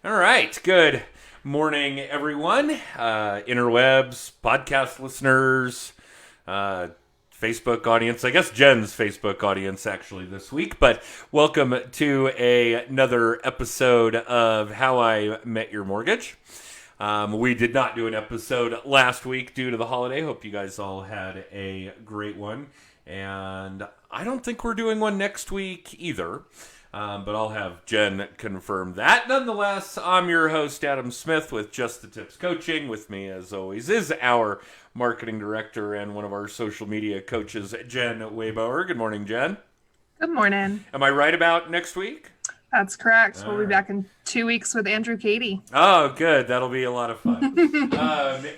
All right. Good morning, everyone. Interwebs, podcast listeners, uh, Facebook audience. I guess Jen's Facebook audience actually this week. But welcome to another episode of How I Met Your Mortgage. We did not do an episode last week due to the holiday. Hope you guys all had a great one. And I don't think we're doing one next week either. But I'll have Jen confirm that. Nonetheless, I'm your host, Adam Smith, with Just the Tips Coaching. With me, as always, is our marketing director and one of our social media coaches, Jen Weybauer. Good morning, Jen. Good morning. Am I right about next week? That's correct. We'll be back in 2 weeks with Andrew Katie. Oh, good. That'll be a lot of fun.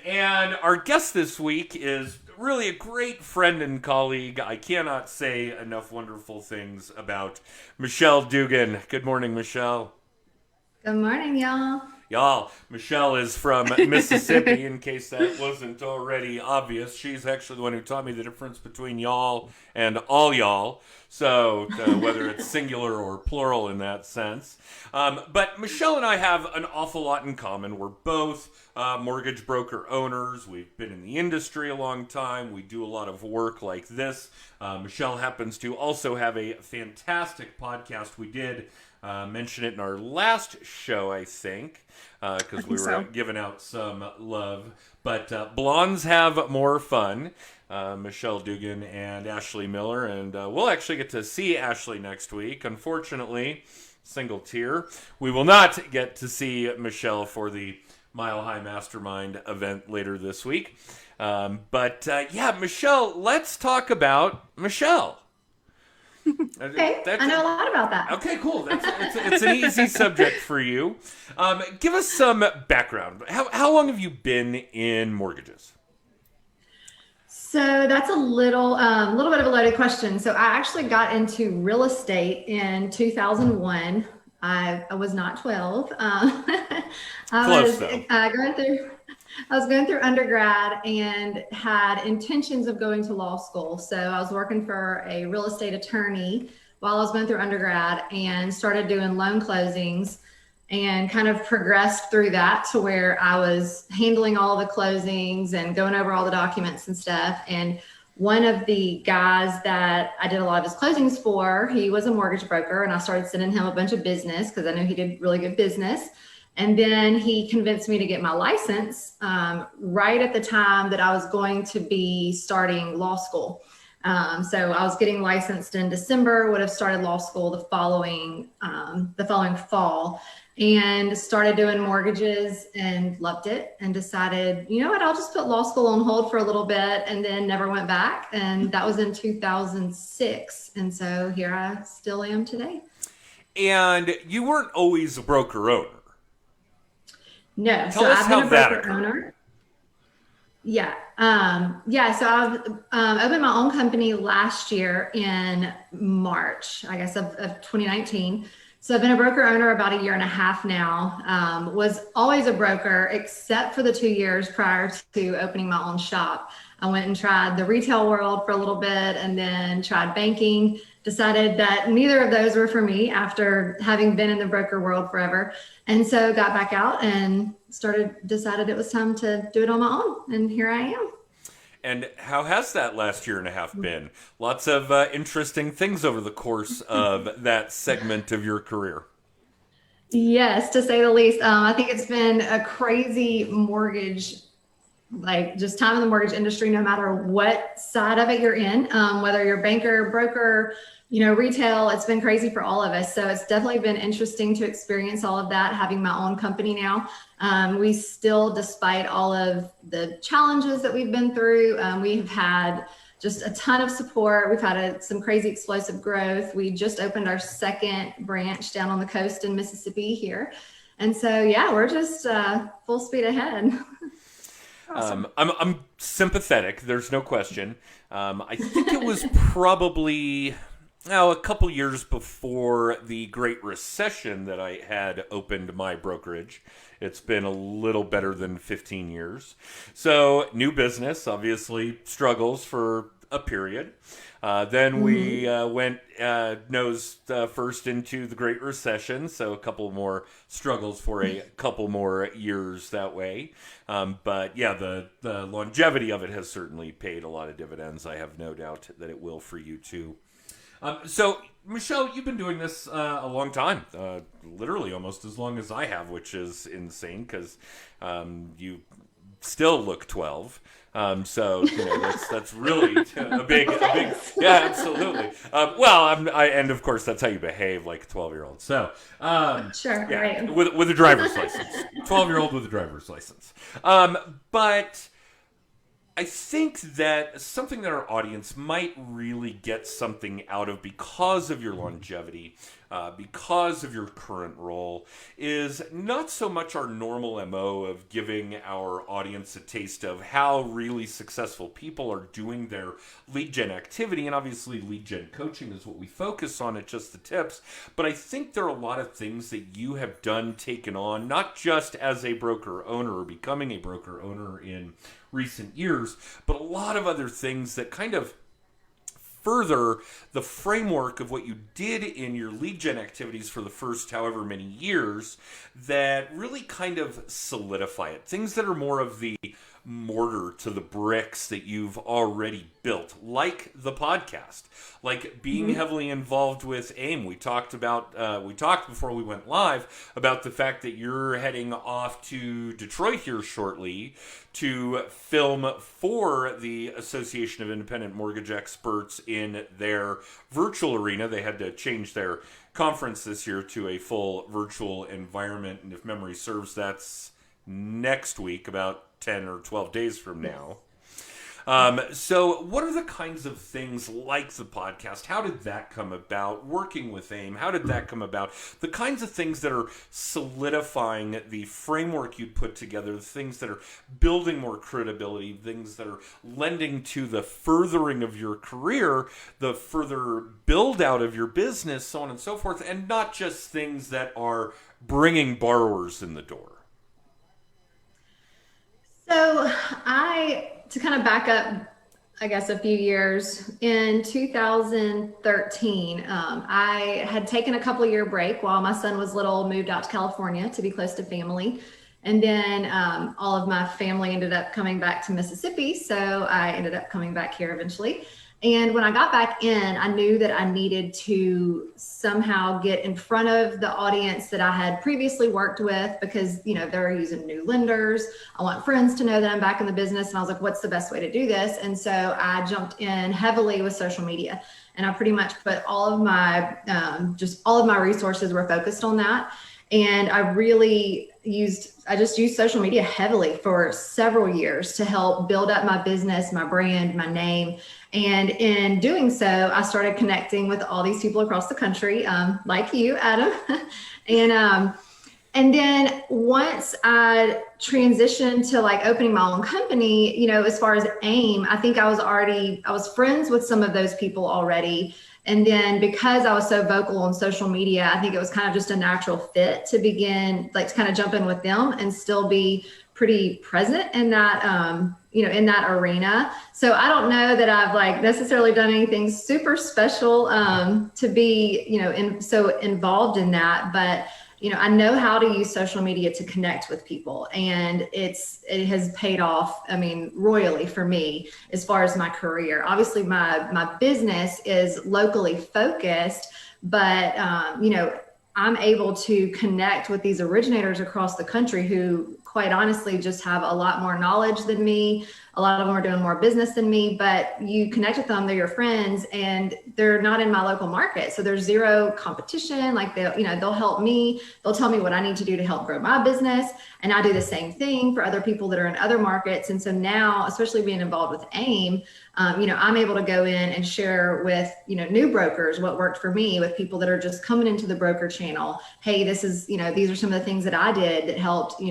And our guest this week is really a great friend and colleague. I cannot say enough wonderful things about Michelle Dugan. Good morning, Michelle. Good morning, y'all. Y'all, Michelle is from Mississippi, in case that wasn't already obvious. She's actually the one who taught me the difference between y'all and all y'all. So whether it's singular or plural in that sense. But Michelle and I have an awful lot in common. We're both mortgage broker owners. We've been in the industry a long time. We do a lot of work like this. Michelle happens to also have a fantastic podcast. We did mention it in our last show, I think, because we were giving out some love. But Blondes Have More Fun. Michelle Dugan and Ashley Miller, and we'll actually get to see Ashley next week. Unfortunately, single tier, we will not get to see Michelle for the Mile High Mastermind event later this week. But Michelle, let's talk about Michelle. Okay, I know a lot about that. Okay, cool. It's an easy subject for you. Give us some background. How long have you been in mortgages? So that's a little bit of a loaded question. So I actually got into real estate in 2001. I was not 12. I was going through undergrad and had intentions of going to law school. So I was working for a real estate attorney while I was going through undergrad and started doing loan closings and kind of progressed through that to where I was handling all the closings and going over all the documents and stuff. And one of the guys that I did a lot of his closings for, he was a mortgage broker, and I started sending him a bunch of business because I knew he did really good business. And then he convinced me to get my license right at the time that I was going to be starting law school. So I was getting licensed in December, would have started law school the following fall, and started doing mortgages and loved it and decided, you know what, I'll just put law school on hold for a little bit, and then never went back. And that was in 2006. And so here I still am today. And you weren't always a broker owner. No. Tell us I've been how a that broker occurred. owner. Yeah. So I've opened my own company last year in March, I guess, of 2019. So I've been a broker owner about a year and a half now. Was always a broker, except for the 2 years prior to opening my own shop. I went and tried the retail world for a little bit and then tried banking. Decided that neither of those were for me after having been in the broker world forever. And so got back out and decided it was time to do it on my own. And here I am. And how has that last year and a half been? Lots of interesting things over the course of that segment of your career. Yes, to say the least. I think it's been a crazy mortgage, like just time in the mortgage industry, no matter what side of it you're in, whether you're banker, broker, retail, it's been crazy for all of us. So it's definitely been interesting to experience all of that, having my own company now. We still, despite all of the challenges that we've been through, we've had just a ton of support. We've had some crazy explosive growth. We just opened our second branch down on the coast in Mississippi here. And so, yeah, we're just full speed ahead. Awesome. I'm sympathetic. There's no question. I think it was probably a couple years before the Great Recession that I had opened my brokerage. It's been a little better than 15 years. So new business obviously struggles for a period. Then we went nose first into the Great Recession, so a couple more struggles for a couple more years that way. But yeah, the longevity of it has certainly paid a lot of dividends. I have no doubt that it will for you too. So, Michelle, you've been doing this a long time, literally almost as long as I have, which is insane because you still look 12. So that's really a big yeah, absolutely. And of course that's how you behave like a 12-year-old. So Sure, yeah, right. with a driver's license, 12-year-old with a driver's license. But I think that something that our audience might really get something out of because of your longevity, because of your current role, is not so much our normal MO of giving our audience a taste of how really successful people are doing their lead gen activity. And obviously lead gen coaching is what we focus on at Just the Tips. But I think there are a lot of things that you have done, taken on, not just as a broker owner or becoming a broker owner in recent years, but a lot of other things that kind of further the framework of what you did in your lead gen activities for the first however many years that really kind of solidify it. Things that are more of the mortar to the bricks that you've already built, like the podcast, like being heavily involved with AIM. We talked before we went live about the fact that you're heading off to Detroit here shortly to film for the Association of Independent Mortgage Experts in their virtual arena. They had to change their conference this year to a full virtual environment, and if memory serves, that's next week, about 10 or 12 days from now. So what are the kinds of things like the podcast? How did that come about? Working with AIM, how did that come about? The kinds of things that are solidifying the framework you put together, the things that are building more credibility, things that are lending to the furthering of your career, the further build out of your business, so on and so forth, and not just things that are bringing borrowers in the door. So to kind of back up, I guess, a few years, in 2013, I had taken a couple of year break while my son was little, moved out to California to be close to family. And then all of my family ended up coming back to Mississippi. So I ended up coming back here eventually. And when I got back in, I knew that I needed to somehow get in front of the audience that I had previously worked with because, they're using new lenders. I want friends to know that I'm back in the business. And I was like, what's the best way to do this? And so I jumped in heavily with social media. And I pretty much put all of my resources were focused on that. And I just used social media heavily for several years to help build up my business, my brand, my name. And in doing so, I started connecting with all these people across the country, like you, Adam. And then once I transitioned to like opening my own company, as far as AIM, I think I was friends with some of those people already. And then because I was so vocal on social media, I think it was kind of just a natural fit to begin, like to kind of jump in with them and still be pretty present in that, in that arena. So I don't know that I've like necessarily done anything super special to be, so involved in that, but I know how to use social media to connect with people, and it has paid off, royally for me as far as my career. Obviously my business is locally focused, but I'm able to connect with these originators across the country who quite honestly just have a lot more knowledge than me. A lot of them are doing more business than me, but you connect with them, they're your friends, and they're not in my local market. So there's zero competition. Like they'll help me, they'll tell me what I need to do to help grow my business. And I do the same thing for other people that are in other markets. And so now, especially being involved with AIM, I'm able to go in and share with, new brokers what worked for me, with people that are just coming into the broker channel. Hey, this is, these are some of the things that I did that helped,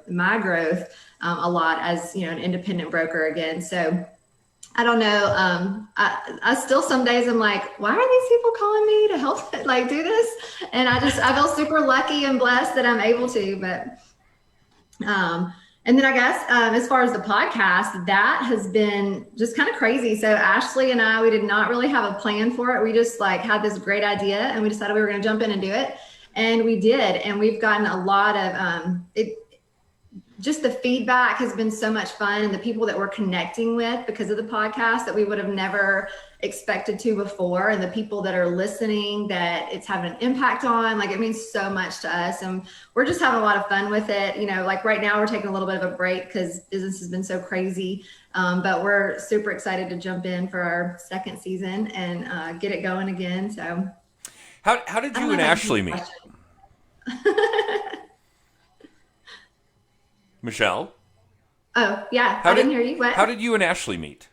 my growth a lot as, an independent broker again. So I don't know. I still, some days I'm like, why are these people calling me to help like do this? And I feel super lucky and blessed that I'm able to, but And then I guess as far as the podcast, that has been just kind of crazy. So Ashley and I, we did not really have a plan for it. We just like had this great idea and we decided we were going to jump in and do it. And we did. And we've gotten a lot of just the feedback has been so much fun, and the people that we're connecting with because of the podcast that we would have never expected to before, and the people that are listening that it's having an impact on, like it means so much to us, and we're just having a lot of fun with it. You know, like right now we're taking a little bit of a break because business has been so crazy, but we're super excited to jump in for our second season and get it going again. So how did you and Ashley meet? Michelle? Oh, yeah. I didn't hear you. What? How did you and Ashley meet?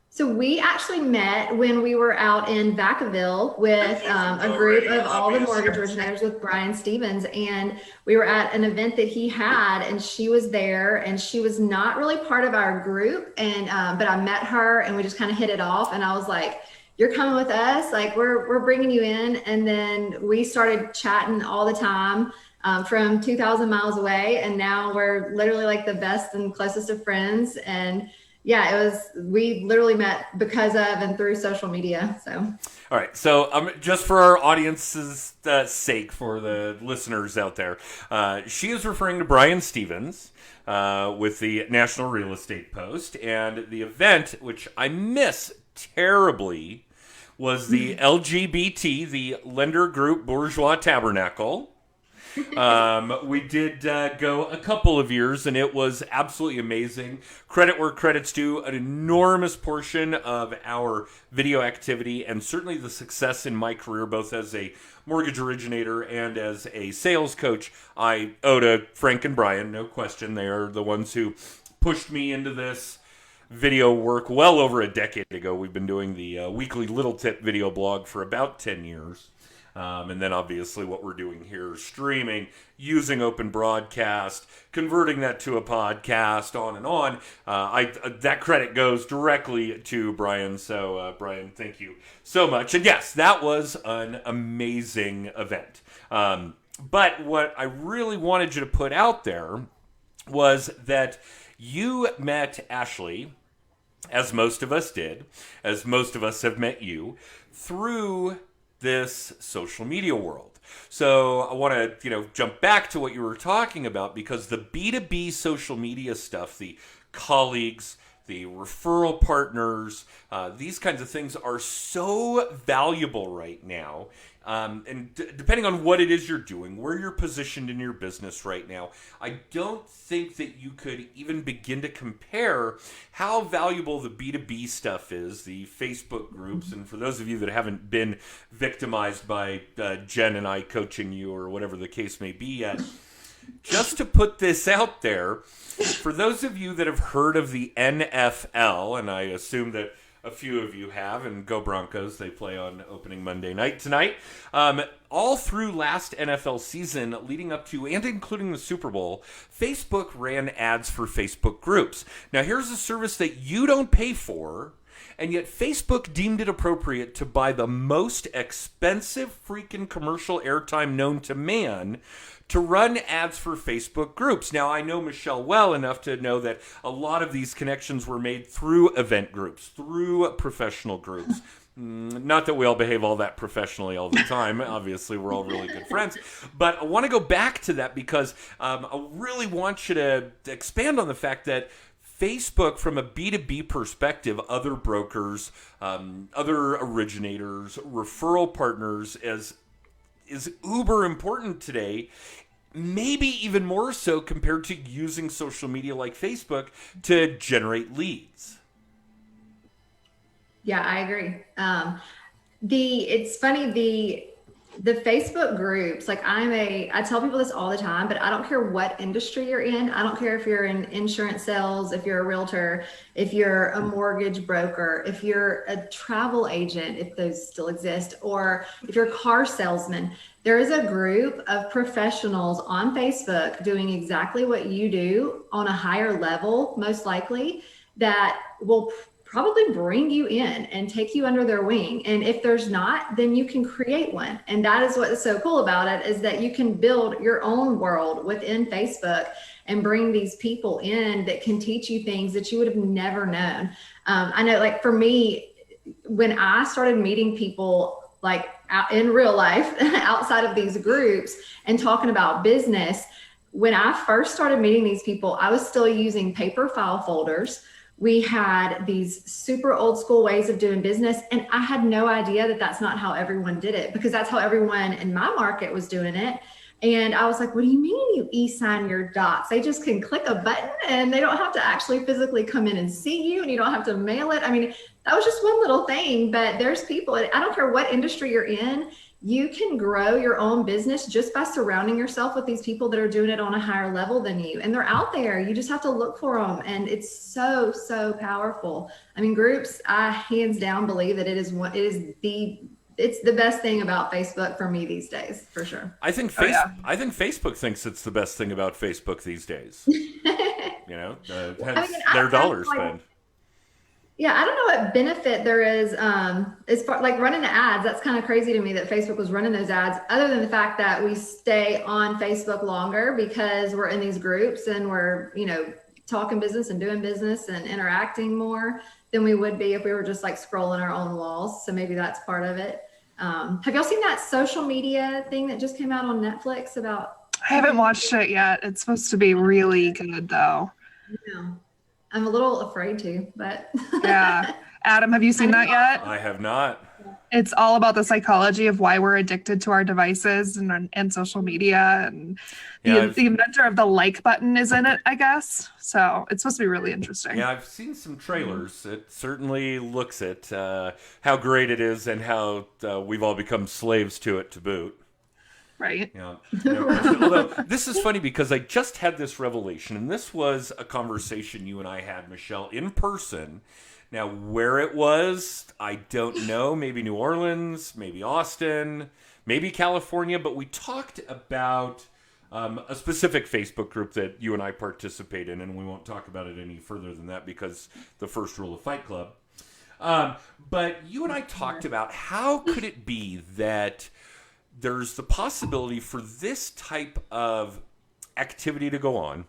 So we actually met when we were out in Vacaville with a group of all the mortgage originators with Brian Stevens. And we were at an event that he had, and she was there, and she was not really part of our group. And but I met her and we just kind of hit it off. And I was like, you're coming with us. Like we're bringing you in. And then we started chatting all the time. From 2,000 miles away, and now we're literally like the best and closest of friends. And yeah, we literally met because of and through social media. So all right, so just for our audience's sake, for the listeners out there, she is referring to Brian Stevens with the National Real Estate Post, and the event, which I miss terribly, was the LGBT, the Lender Group Bourgeois Tabernacle. We did go a couple of years, and it was absolutely amazing. Credit where credit's due. An enormous portion of our video activity, and certainly the success in my career, both as a mortgage originator and as a sales coach, I owe to Frank and Brian, no question. They are the ones who pushed me into this video work well over a decade ago. We've been doing the weekly Little Tip video blog for about 10 years. And then obviously what we're doing here, streaming, using open broadcast, converting that to a podcast, on and on. That credit goes directly to Brian. So Brian, thank you so much. And yes, that was an amazing event. But what I really wanted you to put out there was that you met Ashley, as most of us did, as most of us have met you, through this social media world. So I want to, jump back to what you were talking about, because the B2B social media stuff, the colleagues, the referral partners, these kinds of things are so valuable right now. And depending on what it is you're doing, where you're positioned in your business right now, I don't think that you could even begin to compare how valuable the B2B stuff is, the Facebook groups. And for those of you that haven't been victimized by Jen and I coaching you, or whatever the case may be yet, just to put this out there, for those of you that have heard of the NFL, and I assume that a few of you have, and go Broncos, they play on opening Monday night tonight. All through last NFL season, leading up to and including the Super Bowl, Facebook ran ads for Facebook groups. Now, here's a service that you don't pay for, and yet Facebook deemed it appropriate to buy the most expensive freaking commercial airtime known to man to run ads for Facebook groups. Now, I know Michelle well enough to know that a lot of these connections were made through event groups, through professional groups. Not that we all behave all that professionally all the time. Obviously, we're all really good friends. But I want to go back to that because I really want you to expand on the fact that Facebook, from a B2B perspective, other brokers, other originators, referral partners, is uber important today, maybe even more so compared to using social media like Facebook to generate leads. Yeah, I agree. It's funny, the Facebook groups, like I tell people this all the time, but I don't care what industry you're in. I don't care if you're in insurance sales, if you're a realtor, if you're a mortgage broker, if you're a travel agent, if those still exist, or if you're a car salesman. There is a group of professionals on Facebook doing exactly what you do on a higher level, most likely, that will probably bring you in and take you under their wing. And if there's not, then you can create one. And that is what is so cool about it, is that you can build your own world within Facebook and bring these people in that can teach you things that you would have never known. I know, like for me, when I started meeting people like out in real life outside of these groups and talking about business, when I first started meeting these people, I was still using paper file folders. We had these super old school ways of doing business. And I had no idea that that's not how everyone did it, because that's how everyone in my market was doing it. And I was like, what do you mean you e-sign your docs? They just can click a button and they don't have to actually physically come in and see you, and you don't have to mail it. I mean, that was just one little thing, but there's people, I don't care what industry you're in, you can grow your own business just by surrounding yourself with these people that are doing it on a higher level than you. And they're out there. You just have to look for them. And it's so, so powerful. I mean, groups, I hands down believe that it's the best thing about Facebook for me these days, for sure. I think Facebook thinks it's the best thing about Facebook these days. Hence their dollar spend. Yeah, I don't know what benefit there is as far like running the ads. That's kind of crazy to me that Facebook was running those ads, other than the fact that we stay on Facebook longer because we're in these groups and we're, talking business and doing business and interacting more than we would be if we were just like scrolling our own walls. So maybe that's part of it. Have y'all seen that social media thing that just came out on Netflix about? I haven't watched it yet. It's supposed to be really good though. Yeah. I'm a little afraid to, but yeah. Adam, have you seen that yet? I have not. It's all about the psychology of why we're addicted to our devices and social media, and the inventor of the like button is in it, I guess. So it's supposed to be really interesting. Yeah, I've seen some trailers. It certainly looks at how great it is and how we've all become slaves to it to boot. Right. Yeah. Although this is funny because I just had this revelation, and this was a conversation you and I had, Michelle, in person. Now, where it was, I don't know. Maybe New Orleans, maybe Austin, maybe California. But we talked about a specific Facebook group that you and I participate in, and we won't talk about it any further than that because the first rule of Fight Club. But you and I talked about how could it be that there's the possibility for this type of activity to go on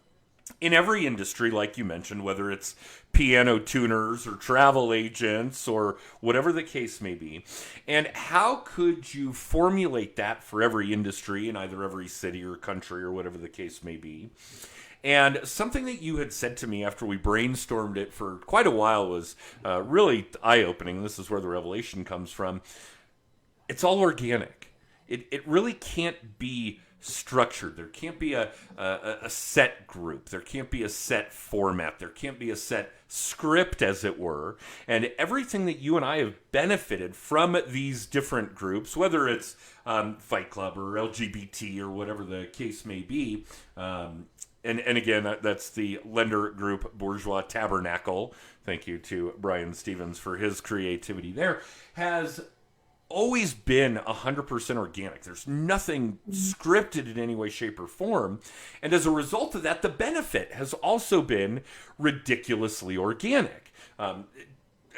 in every industry, like you mentioned, whether it's piano tuners or travel agents or whatever the case may be. And how could you formulate that for every industry in either every city or country or whatever the case may be? And something that you had said to me after we brainstormed it for quite a while was really eye-opening. This is where the revelation comes from. It's all organic. It really can't be structured. There can't be a set group. There can't be a set format. There can't be a set script, as it were. And everything that you and I have benefited from these different groups, whether it's Fight Club or LGBT or whatever the case may be, and again, that's the lender group Bourgeois Tabernacle. Thank you to Brian Stevens for his creativity there, has always been 100% organic. There's nothing scripted in any way, shape, or form. And as a result of that, the benefit has also been ridiculously organic.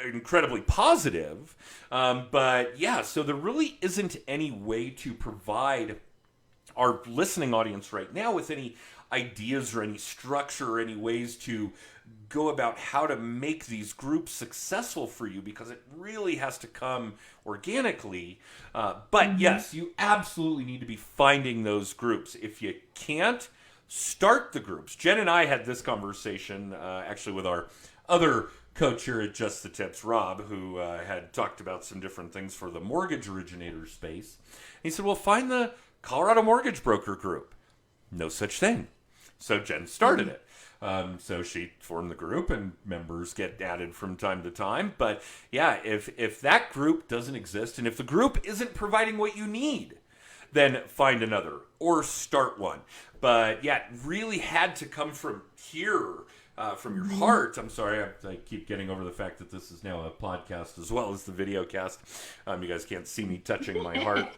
Incredibly positive. But yeah, so there really isn't any way to provide our listening audience right now with any ideas or any structure or any ways to go about how to make these groups successful for you, because it really has to come organically. But yes, you absolutely need to be finding those groups. If you can't, start the groups. Jen and I had this conversation actually with our other coach here at Just the Tips, Rob, who had talked about some different things for the mortgage originator space. He said, well, find the Colorado Mortgage Broker Group. No such thing. So Jen started it. So she formed the group, and members get added from time to time. But yeah, if that group doesn't exist, and if the group isn't providing what you need, then find another or start one. But yeah, it really had to come from here, from your heart. I'm sorry, I keep getting over the fact that this is now a podcast as well as the video cast. You guys can't see me touching my heart.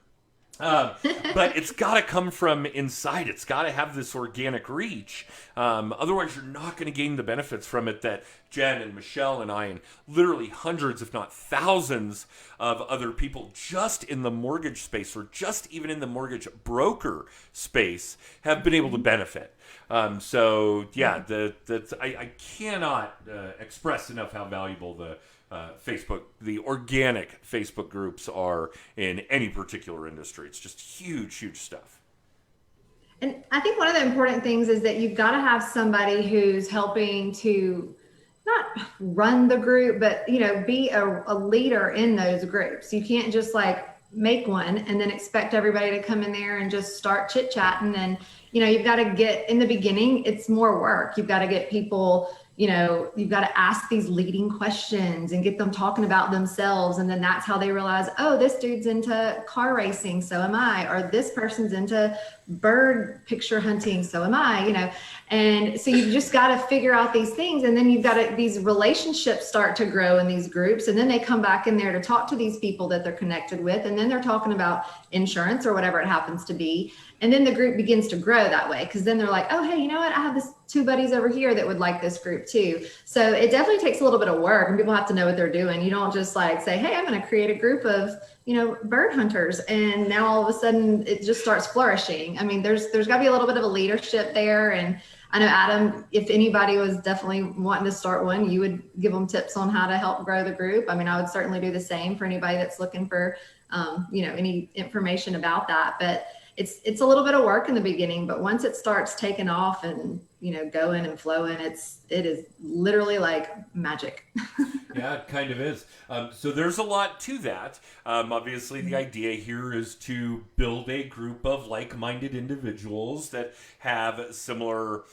But it's got to come from inside. It's got to have this organic reach. Otherwise, you're not going to gain the benefits from it that Jen and Michelle and I and literally hundreds, if not thousands, of other people just in the mortgage space or just even in the mortgage broker space have been able to benefit. So yeah, I cannot express enough how valuable the organic Facebook groups are in any particular industry. It's just huge, huge stuff. And I think one of the important things is that you've got to have somebody who's helping to not run the group, but, you know, be a leader in those groups. You can't just like make one and then expect everybody to come in there and just start chit chatting. And, you know, you've got to get, in the beginning, it's more work. You've got to get people, you know, you've got to ask these leading questions and get them talking about themselves. And then that's how they realize, oh, this dude's into car racing, so am I. Or this person's into bird picture hunting, so am I, you know. And so you've just got to figure out these things. And then you've got to, these relationships start to grow in these groups. And then they come back in there to talk to these people that they're connected with. And then they're talking about insurance or whatever it happens to be. And then the group begins to grow that way, because then they're like, oh, hey, you know what? I have this 2 buddies over here that would like this group too. So it definitely takes a little bit of work, and people have to know what they're doing. You don't just like say, hey, I'm going to create a group of, you know, bird hunters, and now all of a sudden it just starts flourishing. I mean, there's got to be a little bit of a leadership there. And I know, Adam, if anybody was definitely wanting to start one, you would give them tips on how to help grow the group. I mean, I would certainly do the same for anybody that's looking for, you know, any information about that. But it's a little bit of work in the beginning, but once it starts taking off and, you know, going and flowing, it is literally like magic. Yeah, it kind of is. So there's a lot to that. Obviously, the idea here is to build a group of like-minded individuals that have similar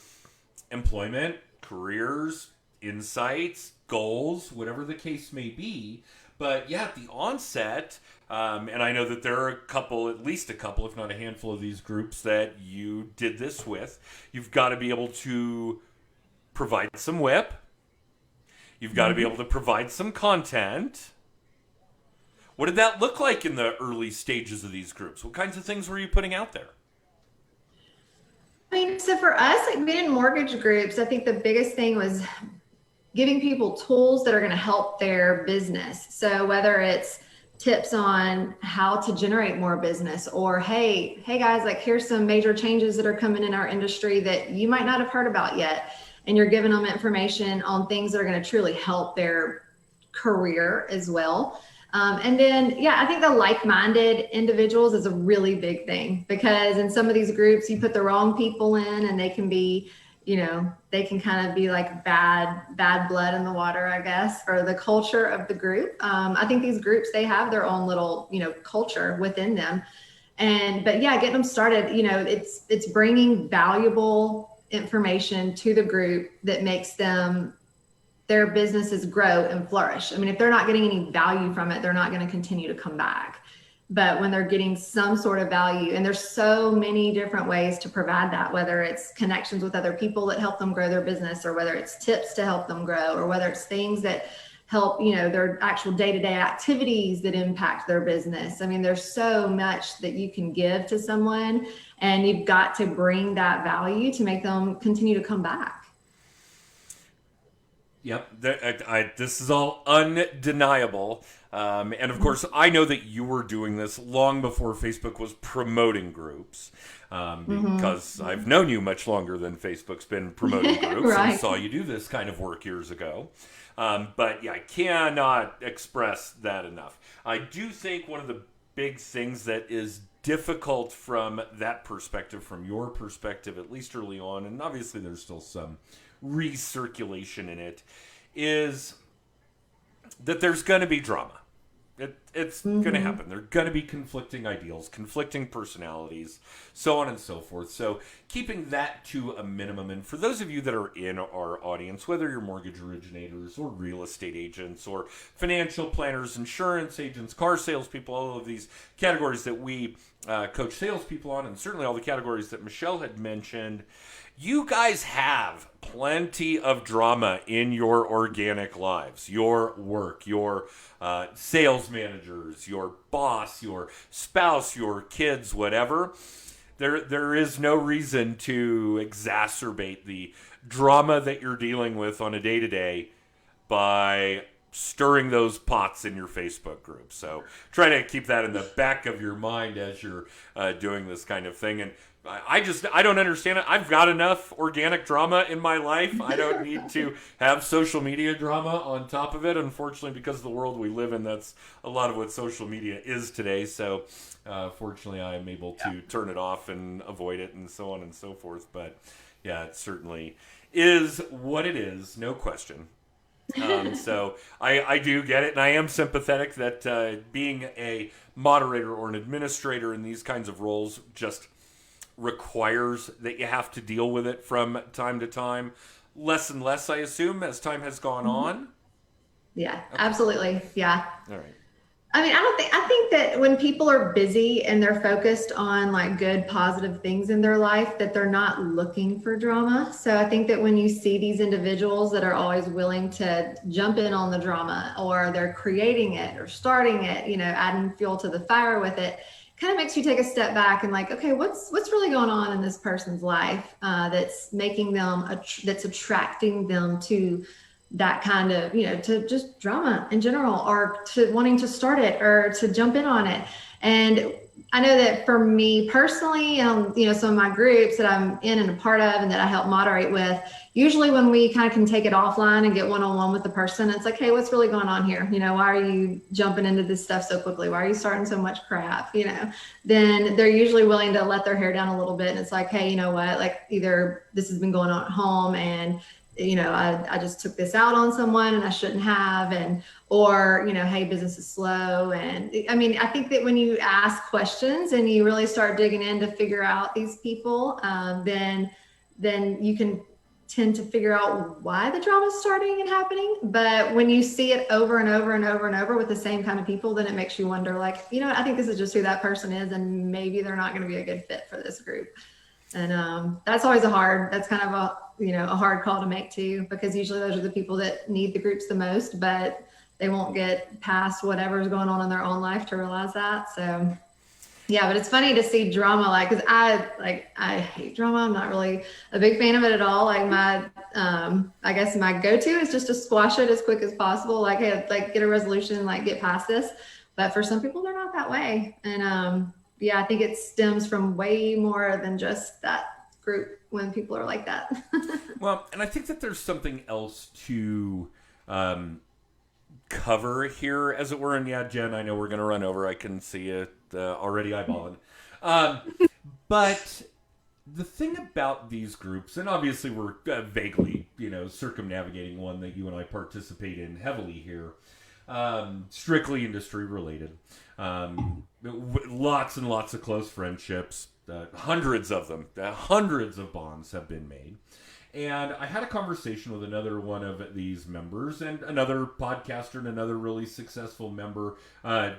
employment, careers, insights, goals, whatever the case may be. But yeah, at the onset, and I know that there are at least a couple, if not a handful of these groups that you did this with, you've got to be able to provide some whip. You've got to be able to provide some content. What did that look like in the early stages of these groups? What kinds of things were you putting out there? I mean, so for us, like being in mortgage groups, I think the biggest thing was giving people tools that are going to help their business. So whether it's tips on how to generate more business, or hey guys, like here's some major changes that are coming in our industry that you might not have heard about yet. And you're giving them information on things that are going to truly help their career as well. And then, yeah, I think the like-minded individuals is a really big thing, because in some of these groups, you put the wrong people in and they can be, you know, they can kind of be like bad blood in the water, I guess, for the culture of the group. I think these groups, they have their own little, you know, culture within them. But yeah, getting them started, you know, it's bringing valuable information to the group that makes their businesses grow and flourish. I mean, if they're not getting any value from it, they're not going to continue to come back. But when they're getting some sort of value, and there's so many different ways to provide that, whether it's connections with other people that help them grow their business, or whether it's tips to help them grow, or whether it's things that help, you know, their actual day-to-day activities that impact their business. I mean, there's so much that you can give to someone, and you've got to bring that value to make them continue to come back. Yep, this is all undeniable. And of course, I know that you were doing this long before Facebook was promoting groups, because I've known you much longer than Facebook's been promoting groups, Right. and saw you do this kind of work years ago. But yeah, I cannot express that enough. I do think one of the big things that is difficult from that perspective, from your perspective, at least early on, and obviously there's still some recirculation in it, is that there's going to be drama. It's going to happen. There are going to be conflicting ideals, conflicting personalities, so on and so forth. So keeping that to a minimum. And for those of you that are in our audience, whether you're mortgage originators or real estate agents or financial planners, insurance agents, car salespeople, all of these categories that we coach salespeople on, and certainly all the categories that Michelle had mentioned, you guys have plenty of drama in your organic lives, your work, your sales management, managers, your boss, your spouse, your kids, whatever. There is no reason to exacerbate the drama that you're dealing with on a day-to-day by stirring those pots in your Facebook group. So try to keep that in the back of your mind as you're doing this kind of thing. And I don't understand it. I've got enough organic drama in my life. I don't need to have social media drama on top of it. Unfortunately, because of the world we live in, that's a lot of what social media is today. So fortunately, I am able to turn it off and avoid it and so on and so forth. But yeah, it certainly is what it is, no question. So I do get it, and I am sympathetic that being a moderator or an administrator in these kinds of roles just requires that you have to deal with it from time to time. Less and less, I assume, as time has gone on. Yeah, okay. Absolutely. Yeah. All right. I mean, I think that when people are busy and they're focused on like good, positive things in their life, that they're not looking for drama. So I think that when you see these individuals that are always willing to jump in on the drama, or they're creating it or starting it, you know, adding fuel to the fire with it, kind of makes you take a step back and like, okay, what's really going on in this person's life that's making them, that's attracting them to that kind of, you know, to just drama in general, or to wanting to start it or to jump in on it. And I know that for me personally, you know, some of my groups that I'm in and a part of and that I help moderate with, usually when we kind of can take it offline and get one-on-one with the person, it's like, hey, what's really going on here? You know, why are you jumping into this stuff so quickly? Why are you starting so much crap? You know, then they're usually willing to let their hair down a little bit. And it's like, hey, you know what, like either this has been going on at home and you know, I just took this out on someone and I shouldn't have, or, you know, hey, business is slow. And I mean, I think that when you ask questions and you really start digging in to figure out these people, then you can tend to figure out why the drama is starting and happening. But when you see it over and over and over and over with the same kind of people, then it makes you wonder, like, you know, I think this is just who that person is, and maybe they're not going to be a good fit for this group. And that's always that's kind of a hard call to make too, because usually those are the people that need the groups the most, but they won't get past whatever's going on in their own life to realize that. So yeah, but it's funny to see drama, because I hate drama. I'm not really a big fan of it at all. Like I guess my go-to is just to squash it as quick as possible. Like, hey, like get a resolution, like get past this. But for some people, they're not that way. And yeah, I think it stems from way more than just that group when people are like that. Well, and I think that there's something else to cover here, as it were. And yeah, Jen, I know we're going to run over. I can see it already eyeballing. But the thing about these groups, and obviously we're vaguely, circumnavigating one that you and I participate in heavily here, strictly industry related. Lots and lots of close friendships, hundreds of them, hundreds of bonds have been made. And I had a conversation with another one of these members and another podcaster and another really successful member,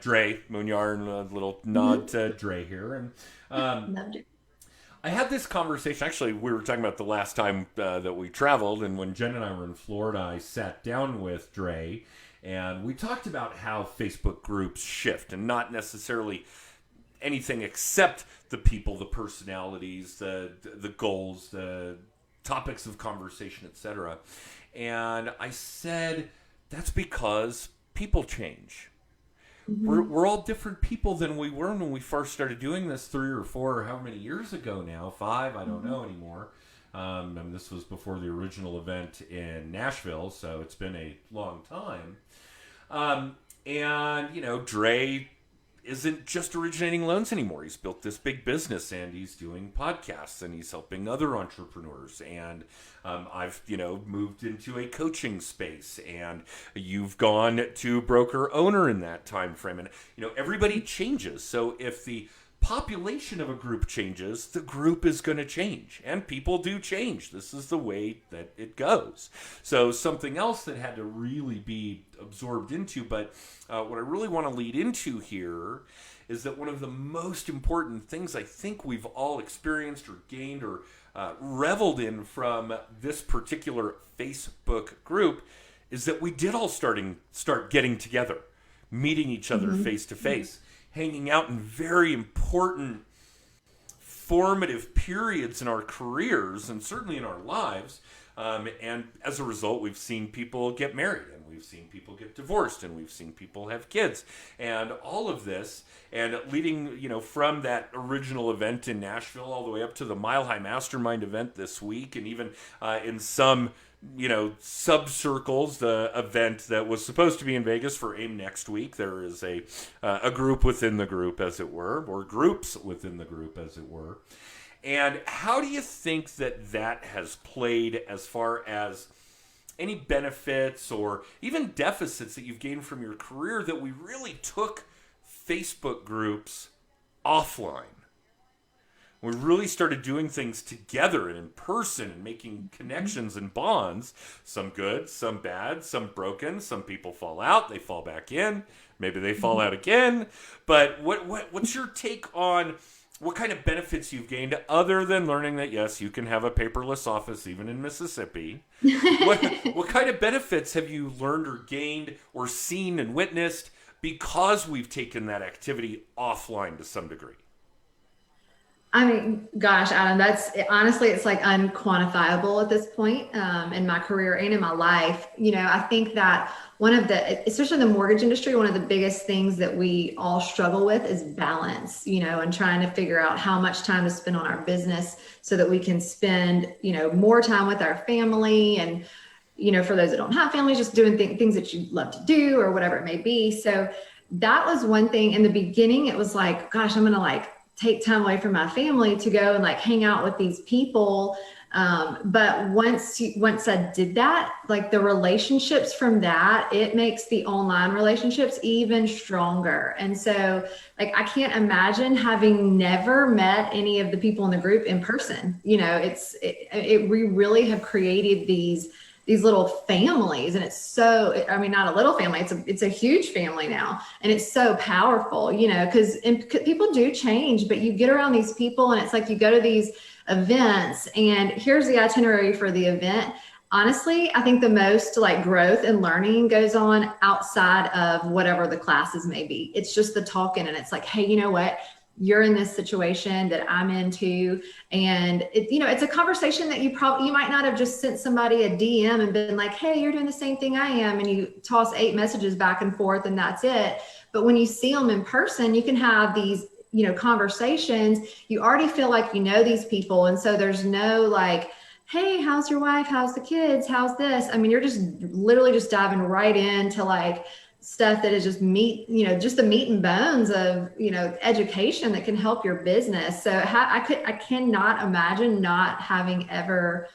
Dre Munyar, and a little nod to Dre here. And I had this conversation, actually, we were talking about the last time that we traveled, and when Jen and I were in Florida, I sat down with Dre, and we talked about how Facebook groups shift, and not necessarily anything except the people, the personalities, the goals, the topics of conversation, etc. And I said, that's because people change. Mm-hmm. We're all different people than we were when we first started doing this 3 or 4 or how many years ago now, 5, I don't know anymore. And this was before the original event in Nashville, so it's been a long time. And, Dre isn't just originating loans anymore. He's built this big business, and he's doing podcasts, and he's helping other entrepreneurs. And I've, moved into a coaching space, and you've gone to broker owner in that time frame. And, everybody changes. So if the population of a group changes, the group is going to change, and people do change. This is the way that it goes. So something else that had to really be absorbed into, but what I really want to lead into here is that one of the most important things I think we've all experienced or gained or reveled in from this particular Facebook group is that we did all start getting together. meeting each other face to face, hanging out in very important formative periods in our careers and certainly in our lives. And as a result, we've seen people get married, and we've seen people get divorced, and we've seen people have kids, and all of this, and leading, from that original event in Nashville all the way up to the Mile High Mastermind event this week, and even in some sub-circles, the event that was supposed to be in Vegas for AIM next week. There is a group within the group, as it were, or groups within the group, as it were. And how do you think that has played as far as any benefits or even deficits that you've gained from your career that we really took Facebook groups offline? We really started doing things together and in person and making connections and bonds. Some good, some bad, some broken. Some people fall out, they fall back in. Maybe they fall out again. But what's your take on what kind of benefits you've gained other than learning that, yes, you can have a paperless office even in Mississippi? What kind of benefits have you learned or gained or seen and witnessed because we've taken that activity offline to some degree? I mean, gosh, Adam, honestly, it's like unquantifiable at this point in my career and in my life. I think that especially in the mortgage industry, one of the biggest things that we all struggle with is balance, and trying to figure out how much time to spend on our business so that we can spend, more time with our family. And, for those that don't have families, just doing things that you love to do or whatever it may be. So that was one thing. In the beginning, it was like, gosh, I'm going to take time away from my family to go and hang out with these people. But once I did that, the relationships from that, it makes the online relationships even stronger. And so I can't imagine having never met any of the people in the group in person. We really have created these little families, and it's so, not a little family, it's a huge family now. And it's so powerful, because people do change, but you get around these people and it's like you go to these events and here's the itinerary for the event. Honestly, I think the most growth and learning goes on outside of whatever the classes may be. It's just the talking, and it's like, hey, you know what? You're in this situation that I'm into. And it's a conversation that you might not have just sent somebody a DM and been like, hey, you're doing the same thing I am. And you toss 8 messages back and forth and that's it. But when you see them in person, you can have these, conversations. You already feel like you know these people. And so there's no hey, how's your wife? How's the kids? How's this? You're just literally just diving right into stuff that is just just the meat and bones of, education that can help your business. So I cannot imagine not having ever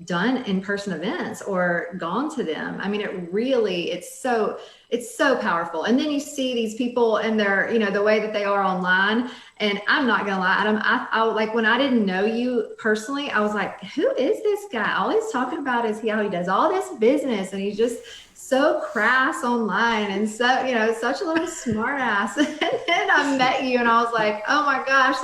done in-person events or gone to them. It's so powerful. And then you see these people and they're, the way that they are online. And I'm not going to lie, Adam, I when I didn't know you personally, I was like, who is this guy? All he's talking about is how he does all this business. And he's just so crass online and so, such a little smart ass. And then I met you and I was like, oh my gosh,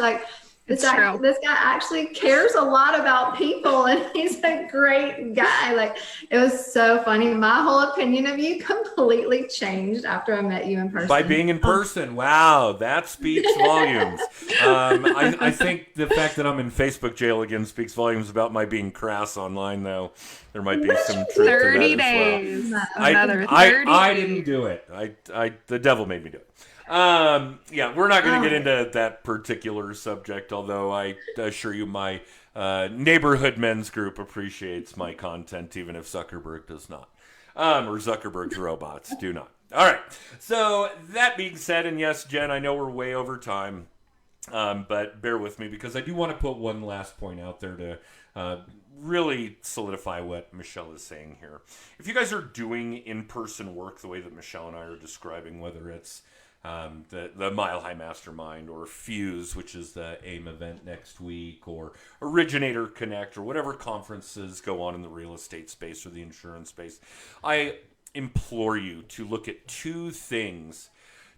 this guy actually cares a lot about people and he's a great guy. It was so funny. My whole opinion of you completely changed after I met you in person. By being in person. Wow, that speaks volumes. I think the fact that I'm in Facebook jail again speaks volumes about my being crass online, though. There might be some truth to that 30 days. Well. Another 30 I didn't do it. The devil made me do it. We're not going to get into that particular subject, although I assure you my neighborhood men's group appreciates my content, even if Zuckerberg does not. Or Zuckerberg's robots do not. All right. So that being said, and yes, Jen, I know we're way over time, but bear with me because I do want to put one last point out there to really solidify what Michelle is saying here. If you guys are doing in-person work the way that Michelle and I are describing, whether it's the Mile High Mastermind or Fuse, which is the AIM event next week, or Originator Connect, or whatever conferences go on in the real estate space or the insurance space, I implore you to look at 2 things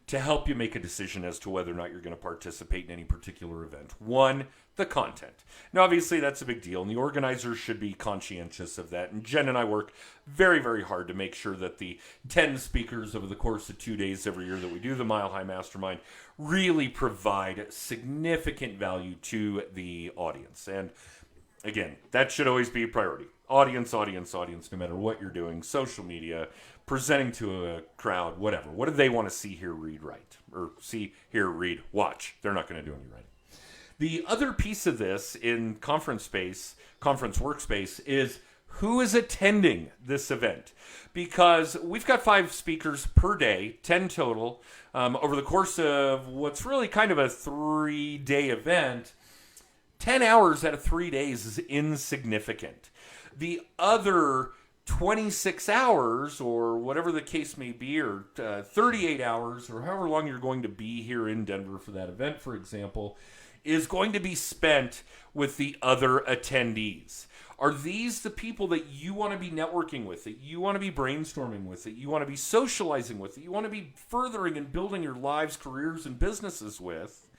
to help you make a decision as to whether or not you're going to participate in any particular event. One, the content. Now, obviously, that's a big deal, and the organizers should be conscientious of that. And Jen and I work very, very hard to make sure that the 10 speakers over the course of 2 days every year that we do the Mile High Mastermind really provide significant value to the audience. And again, that should always be a priority. Audience, audience, audience, no matter what you're doing, social media, presenting to a crowd, whatever. What do they want to see, hear, read, write? Or see, hear, read, watch. They're not going to do any writing. The other piece of this in conference workspace, is who is attending this event. Because we've got 5 speakers per day, 10 total, over the course of what's really kind of a 3-day event. 10 hours out of 3 days is insignificant. The other 26 hours, or whatever the case may be, or 38 hours, or however long you're going to be here in Denver for that event, for example, is going to be spent with the other attendees. Are these the people that you want to be networking with, that you want to be brainstorming with, that you want to be socializing with, that you want to be furthering and building your lives, careers, and businesses with?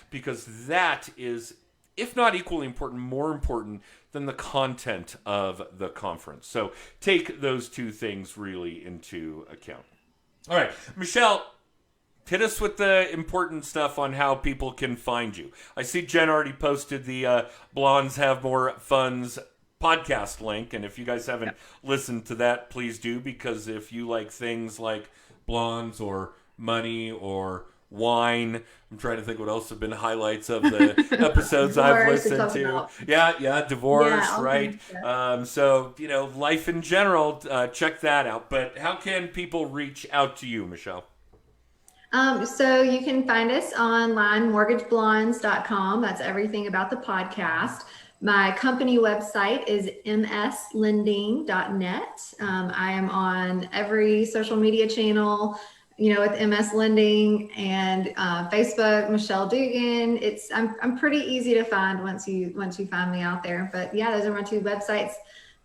Because that is, if not equally important, more important than the content of the conference. So take those two things really into account. All right, Michelle, hit us with the important stuff on how people can find you. I see Jen already posted the Blondes Have More Funds podcast link, and if you guys haven't listened to that, please do, because if you like things like blondes or money or wine, I'm trying to think what else have been highlights of the episodes I've listened to. Yeah, divorce, right? So, life in general, check that out. But how can people reach out to you, Michelle? So you can find us online, mortgageblondes.com. That's everything about the podcast. My company website is mslending.net. I am on every social media channel, with MS Lending, and Facebook, Michelle Dugan. I'm pretty easy to find once you find me out there. But yeah, those are my 2 websites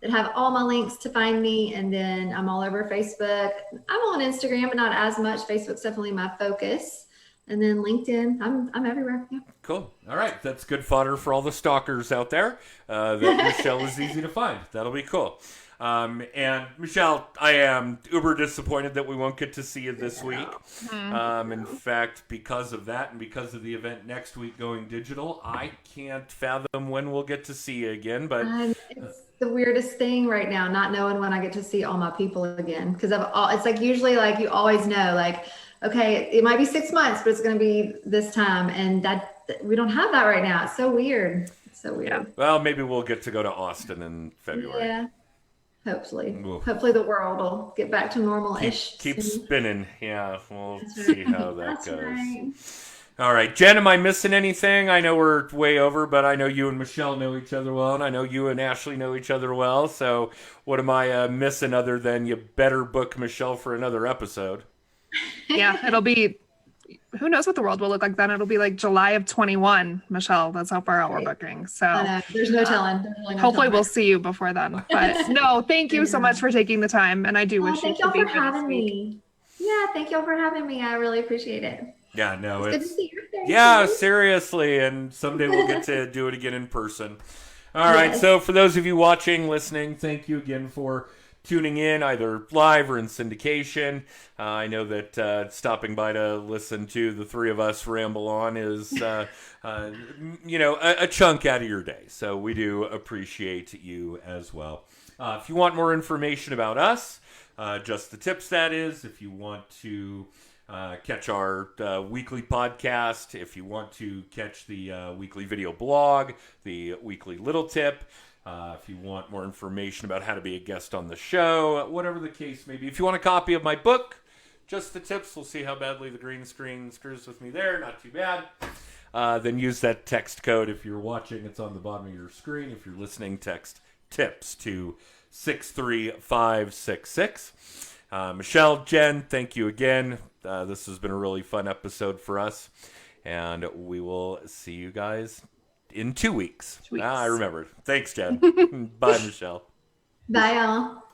that have all my links to find me. And then I'm all over Facebook. I'm on Instagram, but not as much. Facebook's definitely my focus. And then LinkedIn, I'm everywhere. Yeah. Cool. All right. That's good fodder for all the stalkers out there. That Michelle is easy to find. That'll be cool. And Michelle, I am uber disappointed that we won't get to see you this week. In fact, because of that and because of the event next week going digital, I can't fathom when we'll get to see you again. But it's the weirdest thing right now, not knowing when I get to see all my people again. Because it's like usually like you always know, like, okay, it might be 6 months, but it's going to be this time. And that we don't have that right now. It's so weird. Well, maybe we'll get to go to Austin in February. Yeah. Hopefully the world will get back to normal-ish. Keep spinning. Yeah, we'll see how that goes. Right. All right, Jen, am I missing anything? I know we're way over, but I know you and Michelle know each other well, and I know you and Ashley know each other well. So what am I missing other than you better book Michelle for another episode? Yeah, it'll be, who knows what the world will look like then. It'll be like July of 21, Michelle. That's how far out we're booking. So there's no telling. Hopefully we'll see you before then. But no, thank you so much for taking the time. And I do wish you could be here having me. Yeah, thank y'all for having me. I really appreciate it. Yeah, no, it's good to see you there. Yeah, seriously. And someday we'll get to do it again in person. All right. So for those of you watching, listening, thank you again for tuning in either live or in syndication. I know that stopping by to listen to the 3 of us ramble on is, a chunk out of your day. So we do appreciate you as well. If you want more information about us, just the tips, that is, if you want to catch our weekly podcast, if you want to catch the weekly video blog, the weekly little tip, if you want more information about how to be a guest on the show, whatever the case may be. If you want a copy of my book, Just the Tips, we'll see how badly the green screen screws with me there. Not too bad. Then use that text code. If you're watching, it's on the bottom of your screen. If you're listening, text TIPS to 63566. Michelle, Jen, thank you again. This has been a really fun episode for us. And we will see you guys in 2 weeks. I remembered. Thanks, Jen. Bye, Michelle. Bye, y'all.